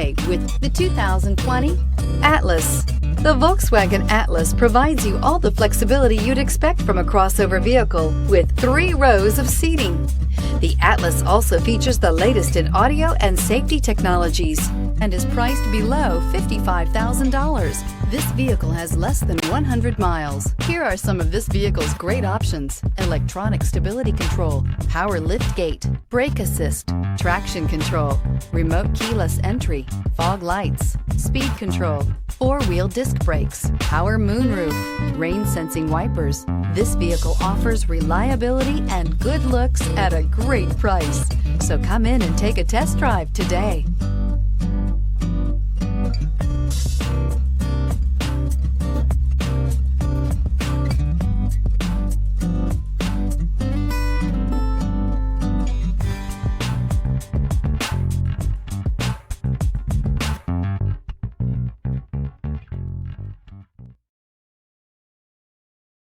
way with the 2020 Atlas. The Volkswagen Atlas provides you all the flexibility you'd expect from a crossover vehicle with 3 rows of seating. The Atlas also features the latest in audio and safety technologies and is priced below $55,000. This vehicle has less than 100 miles. Here are some of this vehicle's great options: electronic stability control, power liftgate, brake assist, traction control, remote keyless entry, fog lights, speed control, 4-wheel disc brakes, power moonroof, rain sensing wipers. This vehicle offers reliability and good looks at a great price. So come in and take a test drive today.